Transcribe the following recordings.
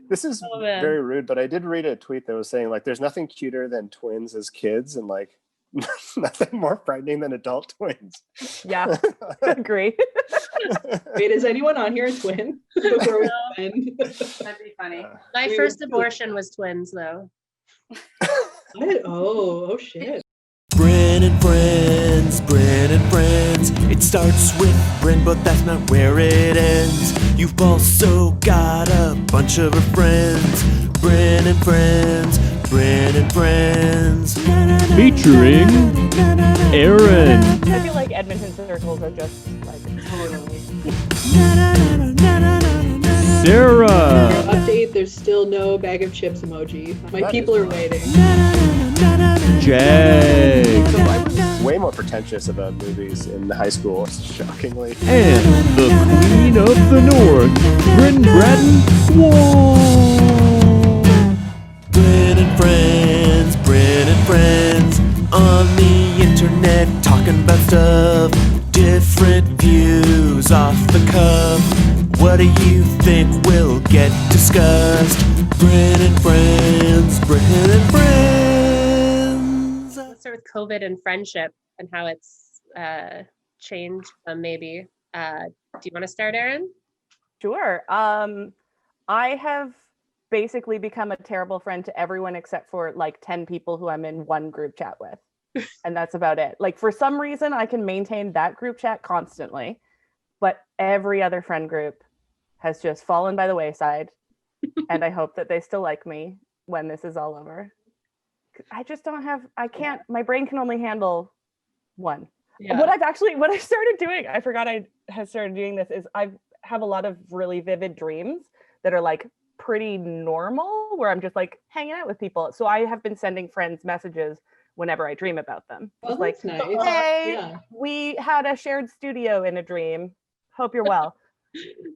This is Oh, man. very rude, but I did read a tweet that was saying like there's nothing cuter than twins as kids and like nothing more frightening than adult twins. Yeah, agree. Wait, is anyone on here a twin? Before we end? That'd be funny. My Wait, first wait. abortion was twins, though. What? Oh shit. Bryn and friends, Bryn and friends. It starts with Bryn, but that's not where it ends. You've also got a bunch of her friends. Bryn and friends, Bryn and friends. Featuring Erin. I feel like Edmonton circles are just like totally. Sarah. Update, there's still no bag of chips emoji. My people are waiting. Jag. So I was way more pretentious about movies in high school, shockingly. And the Queen of the North, Bryn Bratton. Whoa. Bryn and friends, Bryn and friends. On the internet talking about stuff. Different views off the cuff. What do you think will get discussed? Bryn and friends, Bryn and friends. Let's start with COVID and friendship and how it's changed maybe. Do you want to start, Erin? Sure. I have basically become a terrible friend to everyone except for like 10 people who I'm in one group chat with. And that's about it. Like for some reason I can maintain that group chat constantly, but every other friend group has just fallen by the wayside. And I hope that they still like me when this is all over. I just don't have, I can't, my brain can only handle one. Yeah. What I've started doing, I forgot I had started doing this, is I have a lot of really vivid dreams that are like pretty normal, where I'm just like hanging out with people. So I have been sending friends messages whenever I dream about them. Oh, Just like, that's nice. hey, Yeah. we had a shared studio in a dream. Hope you're well.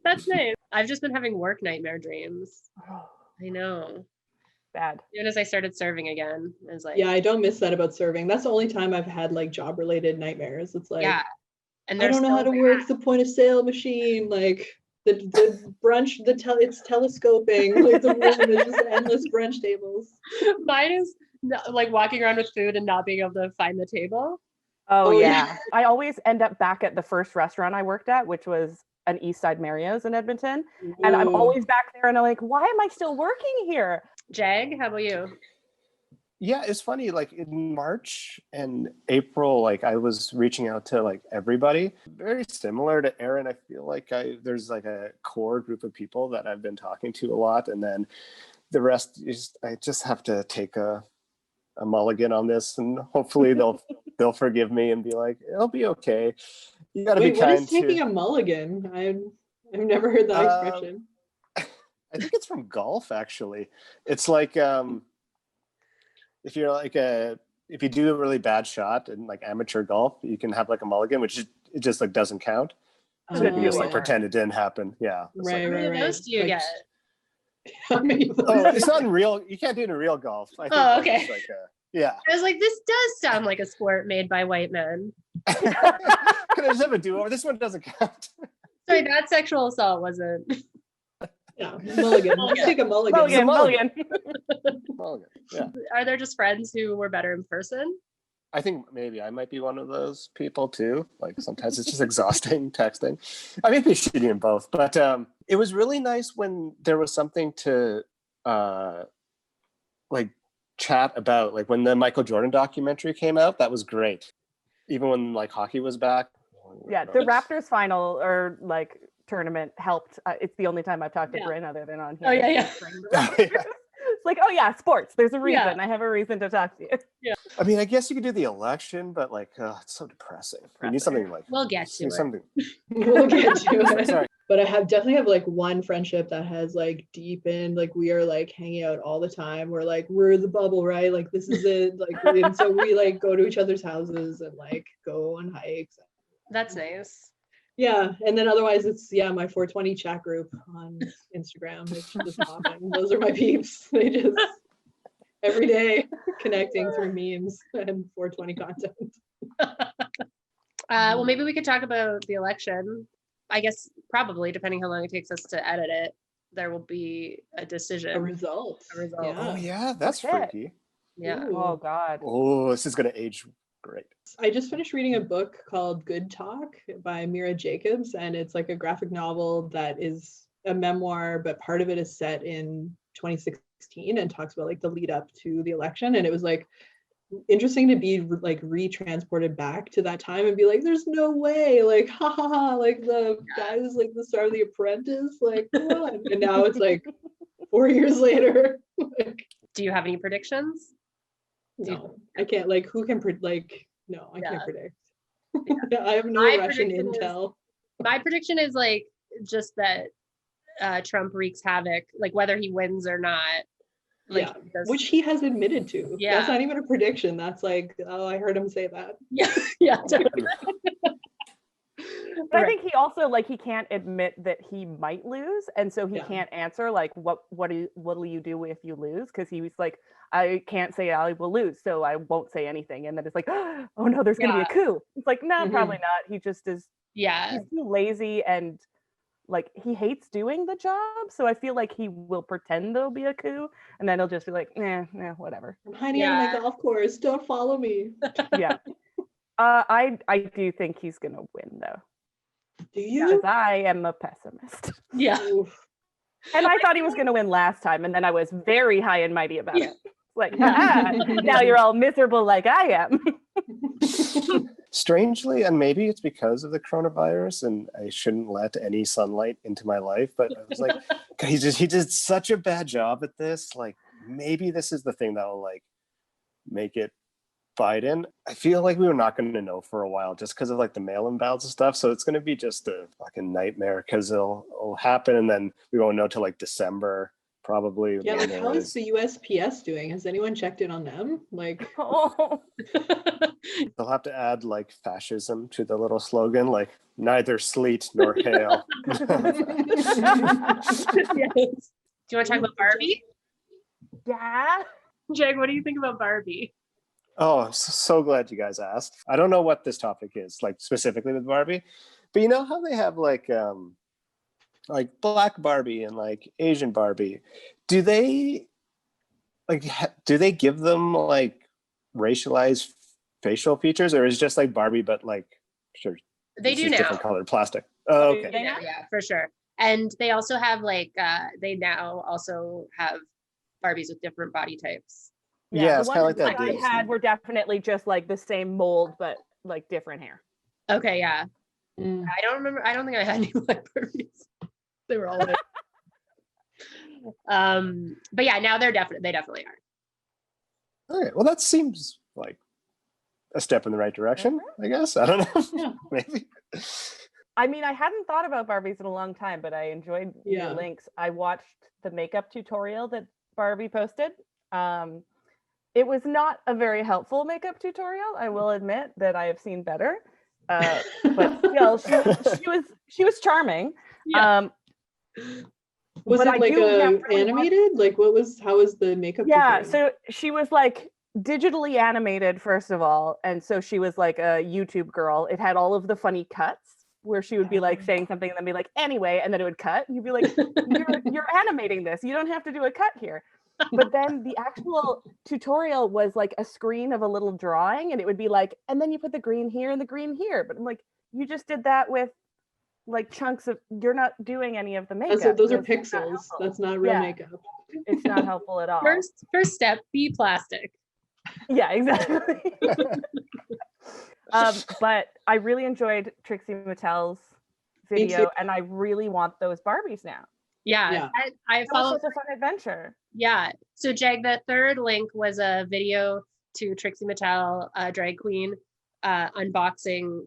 That's nice. I've just been having work nightmare dreams. I know. Bad. Even as I started serving again, I was like, Yeah, I don't miss that about serving. That's the only time I've had like job related nightmares. It's like, yeah. And I don't know how to work bad. the point of sale machine. Like the brunch, it's telescoping. Like the room is just endless brunch tables. Mine is like walking around with food and not being able to find the table. Oh, Oh, yeah. I always end up back at the first restaurant I worked at, which was an East Side Mario's in Edmonton. And I'm Ooh. always back there and I'm like, why am I still working here? Jag, how about you? Yeah, it's funny, like in March and April, like I was reaching out to like everybody. Very similar to Erin, I feel like there's like a core group of people that I've been talking to a lot, and then the rest is I just have to take a mulligan on this, and hopefully they'll forgive me and be like, it'll be okay. You got to be Wait, what kind is taking a mulligan? I've never heard that expression. I think it's from golf, actually. It's like if you're like if you do a really bad shot in like amateur golf, you can have like a mulligan, which it just like doesn't count. So you can just like pretend it didn't happen. Yeah. It's Right, like, right, How many of those do you Like, get? oh, it's not in real. You can't do it in real golf. I think Oh, that's okay. Like yeah. I was like, this does sound like a sport made by white men. Can I just have a do-over? This one doesn't count. Sorry, that sexual assault wasn't. Yeah, mulligan. Let's take a mulligan. Mulligan. Mulligan. Yeah. Are there just friends who were better in person? I think maybe I might be one of those people too. Like sometimes it's just exhausting texting. I may be shitty in both, but it was really nice when there was something to like chat about. Like when the Michael Jordan documentary came out, that was great. Even when like hockey was back. Yeah, the Raptors final or like tournament helped. It's the only time I've talked to Bryn other than on here. Oh, yeah. It's like, oh yeah, sports. There's a reason. Yeah. I have a reason to talk to you. Yeah. I mean, I guess you could do the election, but like, it's so depressing. You need something like. We'll get to it. Something. We'll get to it. Sorry. But I definitely have like one friendship that has like deepened. Like we are like hanging out all the time. We're the bubble, right? Like this is it. Like and so we like go to each other's houses and like go on hikes. That's nice. Yeah, and then otherwise it's my 420 chat group on Instagram. It's just popping. Those are my peeps. They just every day connecting through memes and 420 content. Well, maybe we could talk about the election. I guess probably, depending how long it takes us to edit it. there will be a decision. A result. A result. Oh yeah, that's Okay. freaky. Yeah. Ooh. Oh God. Oh, this is gonna age great. I just finished reading a book called Good Talk by Mira Jacobs, and it's like a graphic novel that is a memoir, but part of it is set in 2016 and talks about like the lead up to the election. And it was like interesting to be like re-transported back to that time and be like, there's no way, like ha ha ha, like the guy who's like the star of The Apprentice, like come on. And now it's like 4 years later. Like, Do you have any predictions? no, I can't. Like, who can no, I Yeah. can't predict. I have no My Russian prediction is- intel. My prediction is like just that Trump wreaks havoc, like whether he wins or not. Like, Yeah, he does- which he has admitted to. Yeah. That's not even a prediction. That's like, oh, I heard him say that. yeah, yeah. Totally. But I Right. think he also like he can't admit that he might lose, and so he Yeah. can't answer like what'll you do if you lose? Because he was like, I can't say I will lose, so I won't say anything. And then it's like, oh no, there's gonna be a coup. It's like, no, Mhm. probably not. He just is. Yeah. He's too lazy and like he hates doing the job. So I feel like he will pretend there'll be a coup, and then he'll just be like, nah, whatever. I'm hiding out on Yeah. my golf course. Don't follow me. Yeah. I do think he's gonna win though, Do you? because I am a pessimist. Yeah. Oof. And I thought he was going to win last time, and then I was very high and mighty about Yeah. it. Like, haha, now you're all miserable like I am. Strangely, and maybe it's because of the coronavirus, and I shouldn't let any sunlight into my life, but I was like, God, he did such a bad job at this. Like, maybe this is the thing that will like make it Biden. I feel like we were not going to know for a while just because of like the mail-in ballots and stuff. So it's going to be just a fucking nightmare because it'll happen, and then we won't know till like December probably. Yeah, like when how it is the USPS doing? Has anyone checked in on them? Like, Oh, They'll have to add like fascism to the little slogan, like neither sleet nor hail. Yes. Do you want to talk about Barbie? yeah. Jag, what do you think about Barbie? Oh, I'm so glad you guys asked. I don't know what this topic is, like specifically with Barbie, but you know how they have like Black Barbie and like Asian Barbie. Do they give them like racialized facial features, or is it just like Barbie but like sure They this do is now. different colored plastic? Oh, They okay. do? Yeah, for sure. And they also have like they now also have Barbies with different body types. Yeah, the it's kinda ones like that I Disney. had were definitely just like the same mold, but like different hair. Okay, yeah. mm. I don't remember. I don't think I had any Black Barbies. They were all white. But yeah, now they definitely are. Okay, well that seems like a step in the right direction, I guess. I don't know. Yeah. Maybe. I mean, I hadn't thought about Barbies in a long time, but I enjoyed Yeah. your links. I watched the makeup tutorial that Barbie posted. It was not a very helpful makeup tutorial. I will admit that I have seen better, but still, she was charming. Yeah. Was But it I like do a have really animated? Like, how was the makeup? Yeah, tutorial? so she was like digitally animated first of all, and so she was like a YouTube girl. It had all of the funny cuts where she would be like saying something and then be like anyway, and then it would cut. You'd be like, you're animating this. You don't have to do a cut here. But then the actual tutorial was like a screen of a little drawing, and it would be like, and then you put the green here and the green here. But I'm like, you just did that with like chunks of. You're not doing any of the makeup. Those are It's not pixels. helpful. That's not real Yeah. makeup. It's not helpful at all. First step, be plastic. Yeah, exactly. But I really enjoyed Trixie Mattel's Me video, too. and I really want those Barbies now. Yeah, Yeah. I That was followed. such a fun adventure. Yeah. So Jag, the third link was a video to Trixie Mattel, drag queen, unboxing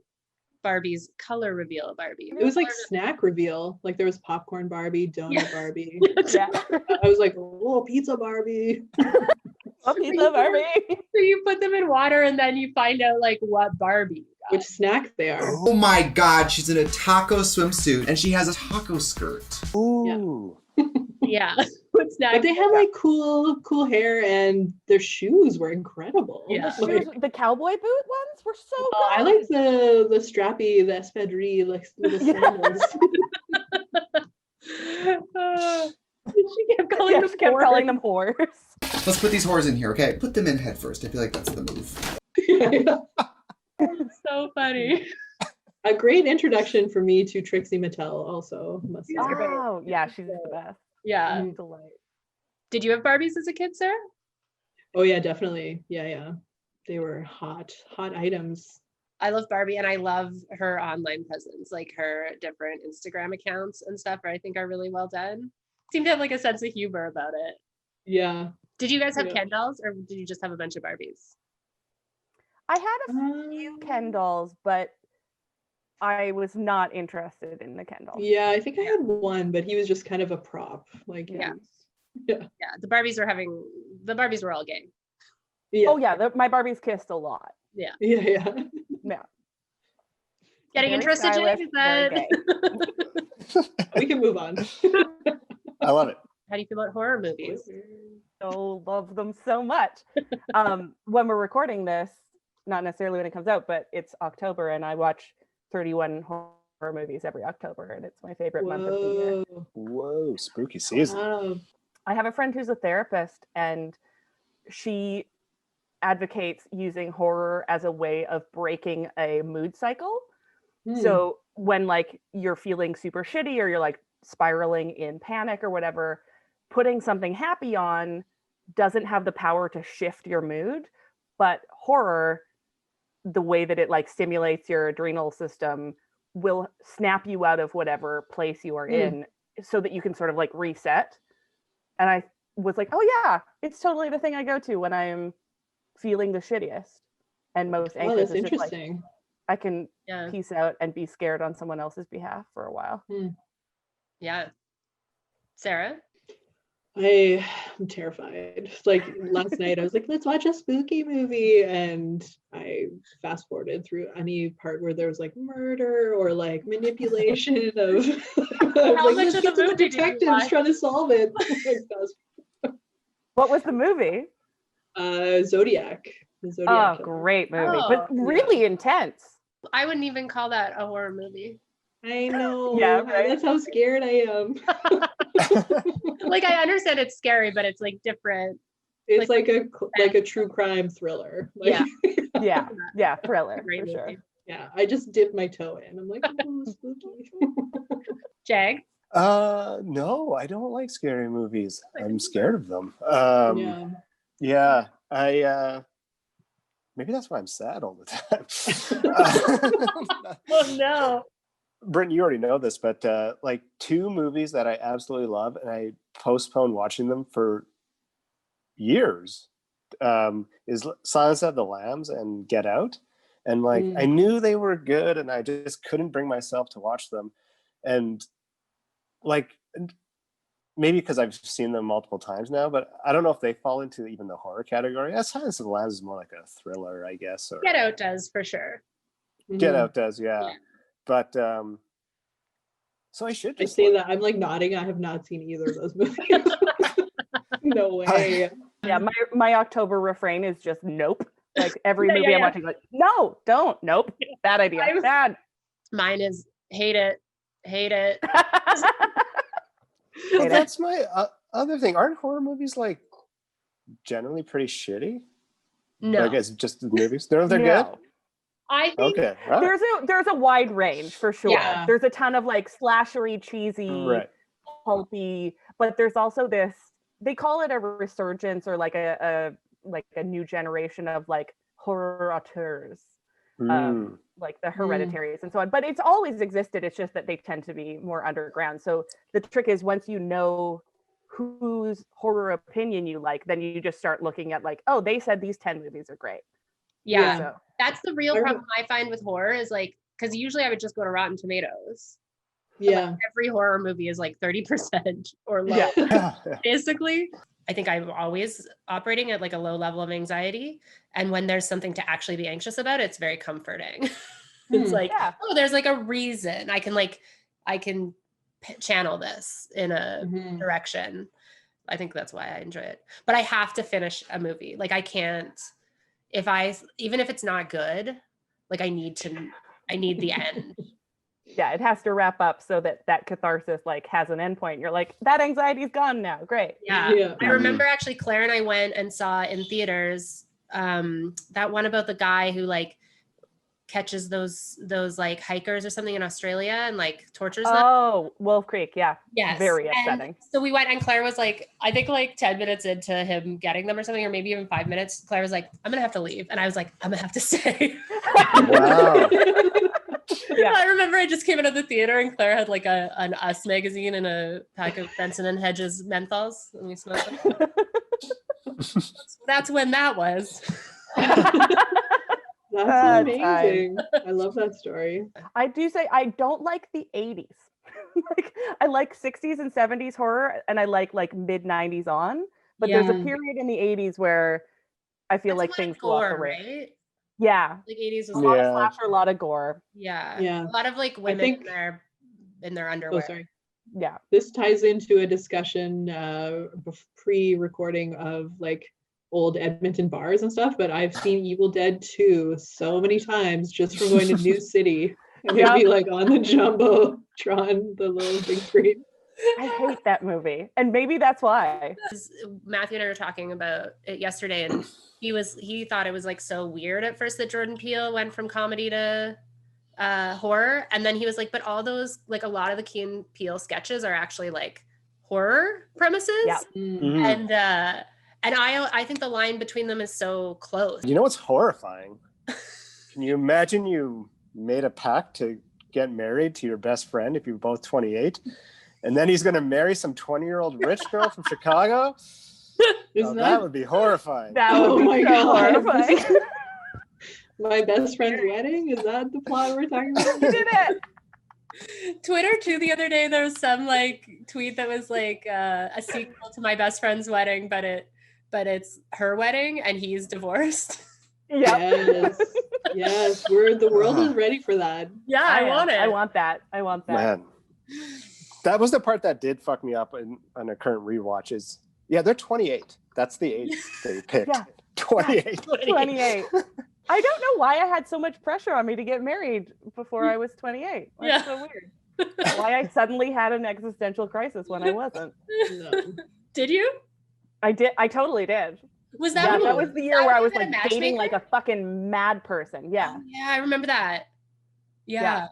Barbie's color reveal Barbie. It was like snack reveal. Like there was popcorn Barbie, donut Yeah. Barbie. Yeah. I was like, oh, pizza Barbie. A pizza Barbie. So you put them in water and then you find out like what Barbie you got. Which snack they are. Oh my god, she's in a taco swimsuit and she has a taco skirt. Ooh. Yeah. What's next? But they had like cool hair, and their shoes were incredible. Yeah. Like, The cowboy boot ones were so good. I like the strappy, the espadrille, like little Yeah. sandals. She kept calling Yeah, them she kept whores. calling them whores. Let's put these whores in here, okay? Put them in head first. I feel like that's the move. So funny. A great introduction for me to Trixie Mattel also, must say. She's great. Oh, yeah, she's the best. Yeah. Mhm. Delight. Did you have Barbies as a kid, Sarah? Oh yeah, definitely. Yeah. They were hot items. I love Barbie and I love her online presence, like her different Instagram accounts and stuff, I think are really well done. Seem to have like a sense of humor about it. Yeah. Did you guys have Yeah. Ken dolls or did you just have a bunch of Barbies? I had a few Ken dolls, but I was not interested in the Ken doll. Yeah, I think I had one, but he was just kind of a prop. Like, Yeah. yeah. Yeah, the Barbies were all gay. Yeah. Oh yeah, my Barbies kissed a lot. Yeah. Yeah. Getting Very interested, stylish, Jake? Is very that gay. We can move on. I love it. How do you feel about horror movies? So love them so much. When we're recording this, not necessarily when it comes out, but it's October and I watch 31 horror movies every October and it's my favorite month of the year. Whoa, spooky season. Wow. I have a friend who's a therapist and she advocates using horror as a way of breaking a mood cycle. So when like you're feeling super shitty or you're like spiraling in panic or whatever, putting something happy on doesn't have the power to shift your mood, but horror, the way that it like stimulates your adrenal system, will snap you out of whatever place you are in so that you can sort of like reset. And I was like, oh yeah, it's totally the thing I go to when I'm feeling the shittiest and most anxious. Oh, that's It's just like, interesting. I can Yeah. peace out and be scared on someone else's behalf for a while. Yeah. Sarah? I'm terrified. Like last night, I was like, let's watch a spooky movie. And I fast forwarded through any part where there was like murder or like manipulation of How like, much let's of get the to the movie did you detectives watch? trying to solve it. What was the movie? Zodiac. The Oh, Zodiac Killer. great movie, Oh, but really intense. I wouldn't even call that a horror movie. I know. Yeah, right? That's how scared I am. Like I understand it's scary, but it's like different. It's Like- like a true crime thriller. Like, Yeah. Yeah, thriller Great for sure. movie. yeah, I just dipped my toe in. I'm like, oh, spooky. Jag? No, I don't like scary movies. I'm scared of them. Yeah. I maybe that's why I'm sad all the time. Oh no. Bryn, you already know this, but like two movies that I absolutely love and I postponed watching them for years is Silence of the Lambs and Get Out. And like I knew they were good and I just couldn't bring myself to watch them. And like maybe because I've seen them multiple times now, but I don't know if they fall into even the horror category. Silence of the Lambs is more like a thriller, I guess. Or Get Out does for sure. Get Out does, yeah. But so I should I just say that I'm like nodding. I have not seen either of those movies. No way. Yeah, my October refrain is just nope. Like every Yeah, movie yeah, I'm yeah. watching, like no, don't, nope, bad idea, I was- bad. Mine is hate it. Hate Well, it. that's my other thing. Aren't horror movies like generally pretty shitty? No. Like it's just the movies. They're good. No. I think Okay. All right. There's a wide range for sure. Yeah. There's a ton of like slashery, cheesy, Right. pulpy, but there's also this, they call it a resurgence or like a new generation of like horror auteurs, Mm. like the Hereditaries and so on. But it's always existed. It's just that they tend to be more underground. So the trick is once you know whose horror opinion you like, then you just start looking at like, oh, they said these 10 movies are great. yeah. So That's the real I rem- problem I find with horror is like, because usually I would just go to Rotten Tomatoes. Yeah. Every horror movie is like 30% or low. Yeah. Basically, I think I'm always operating at like a low level of anxiety. And when there's something to actually be anxious about, it's very comforting. It's like, yeah. oh, there's like a reason I can channel this in a Mhm. direction. I think that's why I enjoy it. But I have to finish a movie. Like I can't, even if it's not good, like I need the end. Yeah, it has to wrap up so that that catharsis like has an endpoint. You're like, that anxiety's gone now. Great. Yeah. Yeah. I remember actually Claire and I went and saw in theaters that one about the guy who like catches those like hikers or something in Australia and like tortures them. Oh, Wolf Creek. Yeah. Yes. Very And upsetting. so we went and Claire was like, I think like 10 minutes into him getting them or something, or maybe even 5 minutes, Claire was like, I'm gonna have to leave. And I was like, I'm gonna have to stay. Wow. Yeah. I remember I just came out of the theater and Claire had like an Us magazine and a pack of Benson and Hedges menthols and we smoked them. That's when that was. That's amazing. I love that story. I do say I don't like the 80s. Like I like 60s and 70s horror and I like mid 90s on, but there's a Yeah. period in the 80s where I feel That's like a lot of things go off the gore, rails. right? Yeah. Like 80s was A lot Yeah. of slasher, a lot of gore. yeah. Yeah. A lot of like women think- in their Oh, underwear. sorry. Yeah. This ties into a discussion pre-recording of like old Edmonton bars and stuff, but I've seen Evil Dead 2 so many times just from going to New City. And it'd be like on the Jumbotron, the little big screen. I hate that movie. And maybe that's why. Matthew and I were talking about it yesterday and he thought it was like so weird at first that Jordan Peele went from comedy to horror, and then he was like, but all those like a lot of the Key and Peele sketches are actually like horror premises. Yeah. Mhm. And I think the line between them is so close. You know what's horrifying? Can you imagine you made a pact to get married to your best friend if you're both 28, and then he's going to marry some 20-year-old rich girl from Chicago? Isn't That would be horrifying. That Oh would my be so God. horrifying. my best friend's wedding? Is that the plot we're talking about? You did it. Twitter too, the other day there was some like tweet that was like a sequel to My Best Friend's Wedding, but it's her wedding and he's divorced. Yeah. Yes. Yes. The world is ready for that. Yeah, I want it. I want that. I want that. Man, that was the part that did fuck me up on a current rewatch. Is they're 28. That's the age they picked. Yeah. 28. 28. I don't know why I had so much pressure on me to get married before I was 28. That's Yeah. so weird. Why I suddenly had an existential crisis when I wasn't. No. Did you? I did. I totally did. Was Yeah, that that was the year that where I when was you had like a dating like matchmaker? a fucking mad person. Yeah. Yeah, I remember that. Yeah.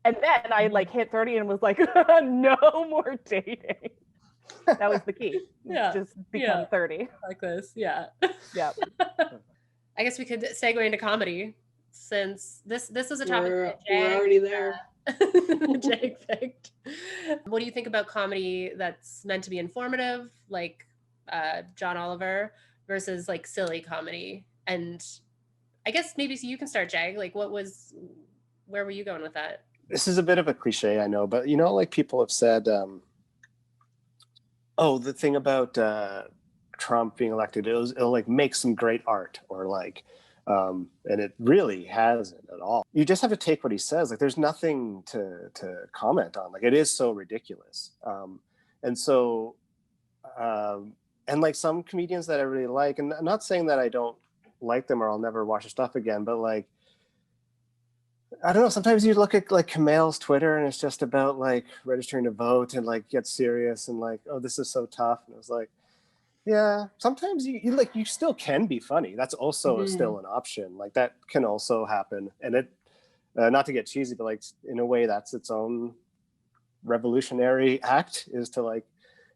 And then I like hit 30 and was like, no more dating. That was the key. Yeah. Just become Yeah. 30. Like this. Yeah. Yeah. I guess we could segue into comedy since this was a topic We're that Jag, already there. Jag picked. What do you think about comedy that's meant to be informative, like John Oliver, versus like silly comedy? And I guess maybe so you can start, Jag. Like where were you going with that? This is a bit of a cliche, I know, but like people have said, the thing about Trump being elected, it'll like make some great art, or like, and it really hasn't at all. You just have to take what he says. Like, there's nothing to comment on. Like, it is so ridiculous. And so, and like some comedians that I really like, and I'm not saying that I don't like them or I'll never watch their stuff again, but like, I don't know. Sometimes you look at like Kamal's Twitter and it's just about like registering to vote and like get serious and like, oh, this is so tough. And it was like, yeah, sometimes you still can be funny. That's also still an option. Like that can also happen. And it, not to get cheesy, but like in a way that's its own revolutionary act, is to like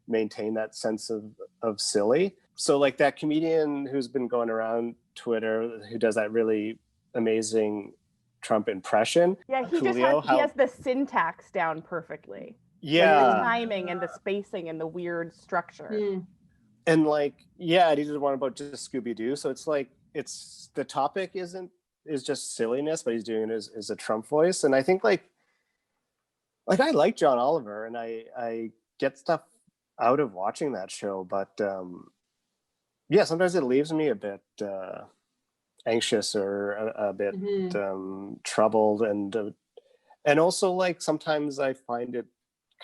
maintain that sense of silly. So like that comedian who's been going around Twitter who does that really amazing Trump impression. Yeah, he just Coolio, has, he has the syntax down perfectly. Like the Yeah. timing and the spacing and the weird structure. And like, yeah, he did one about just Scooby-Doo. So it's like, the topic is just silliness, but he's doing it as a Trump voice. And I think like I like John Oliver and I get stuff out of watching that show, but yeah, sometimes it leaves me a bit anxious or a bit troubled, and also like sometimes I find it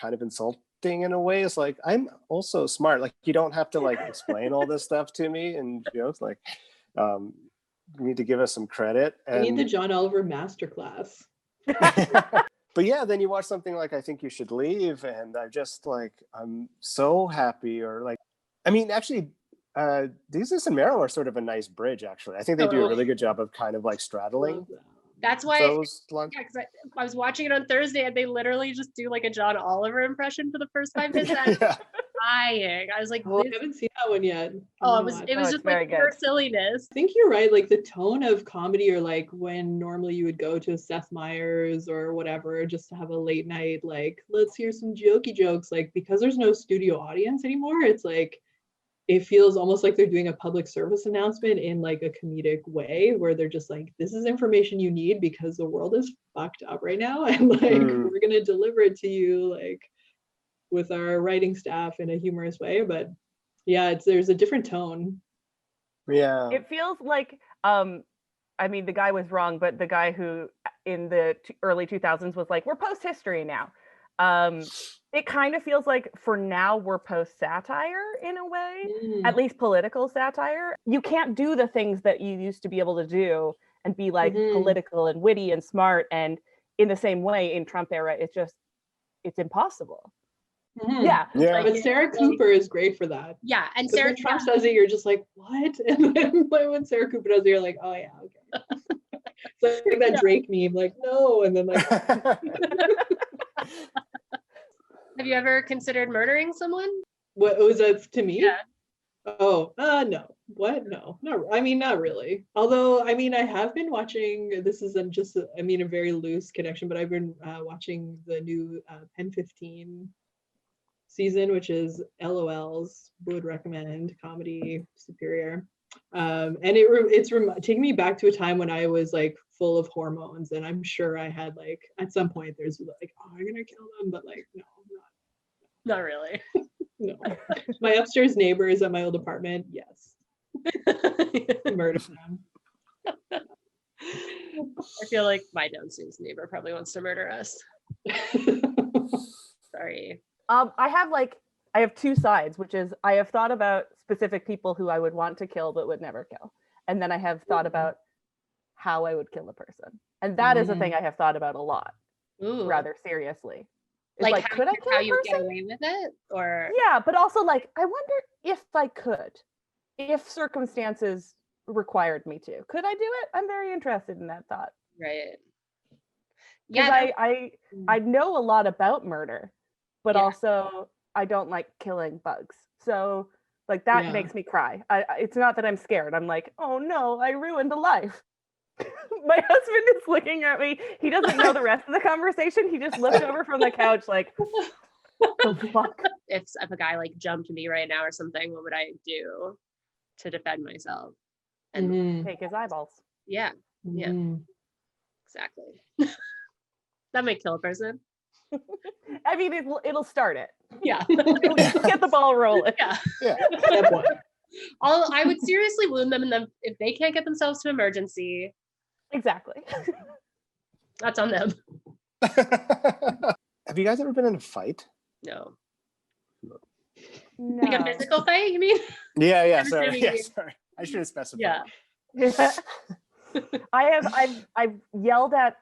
kind of insulting in a way. It's like, I'm also smart. Like, you don't have to like explain all this stuff to me and jokes. Like, you need to give us some credit. I need the And John Oliver masterclass. But yeah, then you watch something like I Think You Should Leave, and I'm so happy. Or like, I mean, actually, Jesus and Meryl are sort of a nice bridge. Actually, I think they do a really good job of kind of like straddling That's why. those lines. Yeah, because I was watching it on Thursday, and they literally just do like a John Oliver impression for the first 5 minutes. And I was dying. I was like, Oh, I haven't seen that one yet. oh, it was it's just very like pure good. silliness. I think you're right. Like the tone of comedy, or like when normally you would go to Seth Meyers or whatever, just to have a late night, like, let's hear some jokey jokes. Like, because there's no studio audience anymore, it's like, it feels almost like they're doing a public service announcement in like a comedic way, where they're just like, this is information you need because the world is fucked up right now. And like, we're going to deliver it to you, like, with our writing staff in a humorous way. But yeah, there's a different tone. Yeah. It feels like, I mean, the guy was wrong, but the guy who in the early 2000s was like, we're post-history now. It kind of feels like for now we're post-satire in a way, at least political satire. You can't do the things that you used to be able to do and be like political and witty and smart. And in the same way in Trump era, it's impossible. Yeah. But Sarah Cooper is great for that. Yeah, and Sarah Trump says it, you're just like, what? And then when Sarah Cooper does it, you're like, oh yeah, okay. It's like that Drake meme, like, no, and then like. Have you ever considered murdering someone? What was that to me? Yeah. Oh, no. What? No, not really. Although, I mean, I have been watching, this isn't just, a very loose connection, but I've been watching the new Pen 15 season, which is LOL's, would recommend, comedy superior. And it's taking me back to a time when I was like full of hormones, and I'm sure I had like, at some point there's like, oh, I'm gonna kill them, but like, no, Not really. no. My upstairs neighbors at my old apartment, yes. Murder them. I feel like my downstairs neighbor probably wants to murder us. Sorry. I have two sides, which is I have thought about specific people who I would want to kill but would never kill. And then I have thought about how I would kill a person. And that is a thing I have thought about a lot, rather seriously. It's Like could I kill how a you person? get away with it? Or Yeah, but also like, I wonder if I could, if circumstances required me to. Could I do it? I'm very interested in that thought. right. Yeah, Yeah. I know a lot about murder, but Yeah. also I don't like killing bugs. So like that makes me cry. It's not that I'm scared. I'm like, oh no, I ruined a life. My husband is looking at me. He doesn't know the rest of the conversation. He just looked over from the couch like, the fuck? If a guy like jumped me right now or something, what would I do to defend myself? And Take his eyeballs. yeah, exactly. That might kill a person. I mean, it'll start it. Yeah. It'll get the ball rolling. Yeah. I would seriously wound them, and then if they can't get themselves to emergency, Exactly. that's on them. Have you guys ever been in a fight? No. No. Like a physical fight, you mean? Yeah. Sorry. Yeah, sorry. I should have specified. Yeah. I've yelled at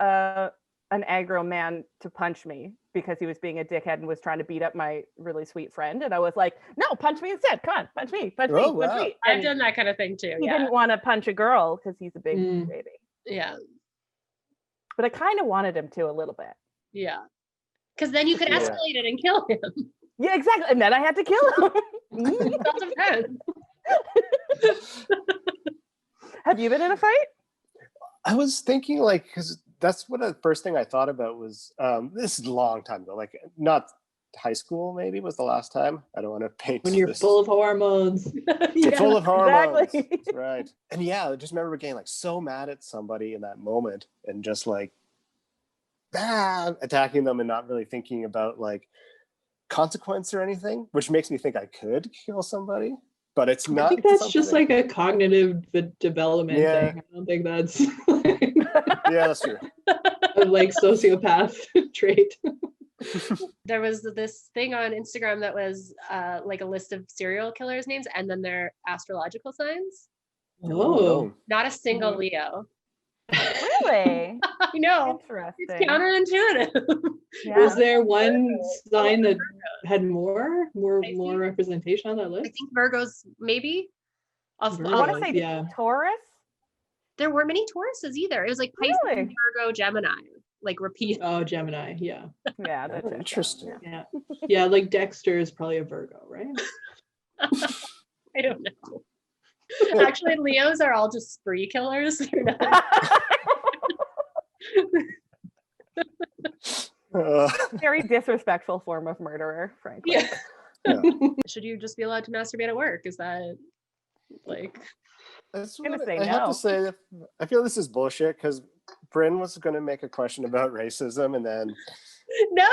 an aggro man to punch me because he was being a dickhead and was trying to beat up my really sweet friend, and I was like, no, punch me instead, come on, punch me. Punch me. I've done that kind of thing too. He didn't want to punch a girl because he's a big baby. Yeah. But I kind of wanted him to a little bit. Yeah. Because then you could escalate it and kill him. Yeah, exactly. And then I had to kill him. Self-defense. Have you been in a fight? I was thinking like, because that's what the first thing I thought about was, this is a long time ago, like not high school maybe was the last time. I don't want to paint when you're full of hormones. Full of hormones. Exactly. Right. And yeah, I just remember getting like so mad at somebody in that moment and just like attacking them and not really thinking about like consequence or anything, which makes me think I could kill somebody, but it's not. I think that's just like a cognitive development thing. I don't think that's yeah, that's true. A like sociopath trait. There was this thing on Instagram that was like a list of serial killers' names and then their astrological signs. Oh, Not a single Leo. Really? I know. Interesting. It's counterintuitive. Yeah. Was there one sign that Virgo. had more representation on that I list? think Virgos, maybe. I want to Virgos, say yeah. Taurus. There weren't many Tauruses either. It was like Pisces, Really? Virgo, Gemini, like repeat. Oh, Gemini, yeah. Yeah, that's Oh, interesting. Yeah. Yeah, like Dexter is probably a Virgo, right? I don't know. Actually, Leos are all just spree killers. They're not- Very disrespectful form of murderer, frankly. Yeah. Yeah. Should you just be allowed to masturbate at work? Is that like? That's gonna what say I have no. to say. I feel this is bullshit because Bryn was going to make a question about racism, and then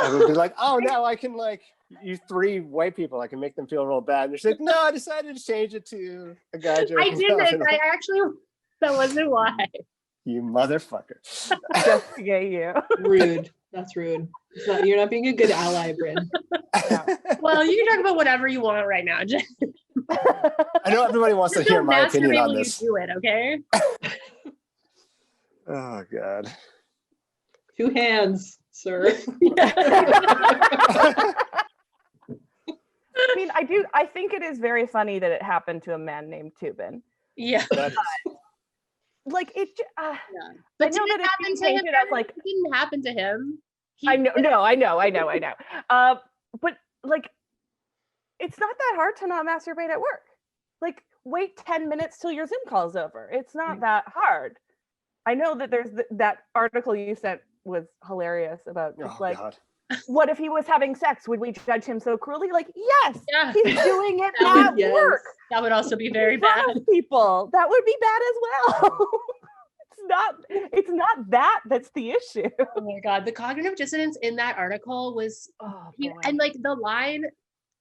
I would be No. like, "Oh, now I can like you 3 white people. I can make them feel real bad." And she's like, "No, I decided to change it to a guy." I jerking off." didn't. And I'm I like, actually. That wasn't why. you motherfucker. Just to get you. Rude. That's rude. You're not being a good ally, Bryn. Well, you can talk about whatever you want right now. Just I know everybody wants to hear don't my opinion masturbate on when this. you do it, okay? Oh God. 2 hands, sir. I mean, I think it is very funny that it happened to a man named Toobin. Yeah. That- Like it. Yeah. I But know did it that it's happen being to him? painted as like It didn't happen to him. I know. No, I know. But like, it's not that hard to not masturbate at work. Like, wait 10 minutes till your Zoom call's over. It's not that hard. I know that there's that article you sent was hilarious about just oh like, God. what if he was having sex? Would we judge him so cruelly? Like, yes, Yeah. he's doing it That at Yes. work. That would also be very In front bad. of people. That would be bad as well. It's not that that's the issue. Oh my God. The cognitive dissonance in that article was Oh, and like the line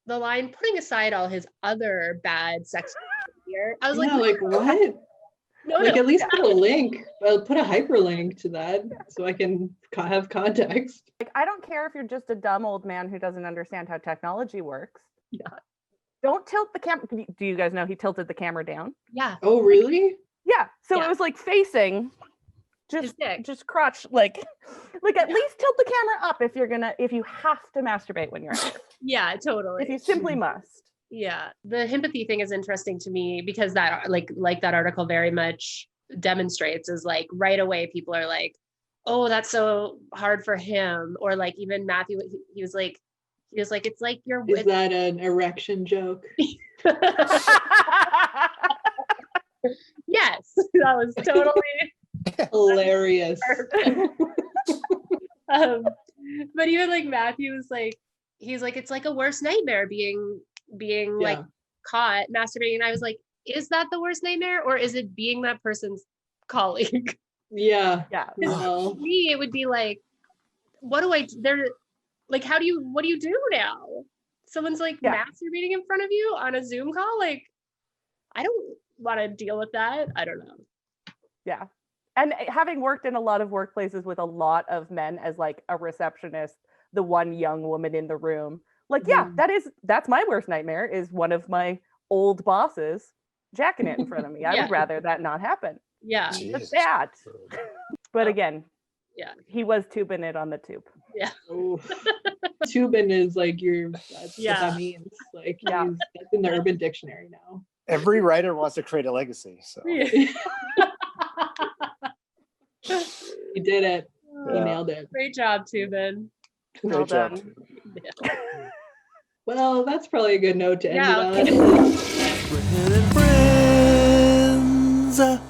putting aside all his other bad sex behavior. I was Yeah, like, what? no, Like no. at least put a link. Put a hyperlink to that so I can have context. Like, I don't care if you're just a dumb old man who doesn't understand how technology works. Yeah. Don't tilt the camera. Do you guys know he tilted the camera down? Yeah. Oh, really? Yeah. So Yeah. it was like facing His dick. just crotch, like at least tilt the camera up if you have to masturbate when you're at work. Yeah, totally. If you simply must. Yeah, the empathy thing is interesting to me because that like that article very much demonstrates is like right away people are like, oh, that's so hard for him, or like even Matthew he was like it's like you're Is with that an erection joke? yes, that was totally Hilarious. perfect. But even like Matthew was like he's like it's like a worst nightmare being like Yeah. caught masturbating, and I was like, is that the worst nightmare or is it being that person's colleague? Yeah. Yeah. Well, To me it would be like, what do I there like what do you do now? Someone's like Yeah. masturbating in front of you on a Zoom call, like I don't want to deal with that. I don't know. Yeah. And having worked in a lot of workplaces with a lot of men as like a receptionist, the one young woman in the room, like, yeah, that's my worst nightmare is one of my old bosses jacking it in front of me. I Yeah. would rather that not happen. Yeah. That's Jesus. bad. But again, Yeah. he was tubing it on the tube. oh. Toobin is like that's what Yeah. that means. Like Yeah. that's in the Urban Dictionary now. Every writer wants to create a legacy. So He did it. He Yeah. nailed it. Great job, Toobin. Well great job. done. Well, that's probably a good note to end Yeah, it okay. on. Bryn and Friends.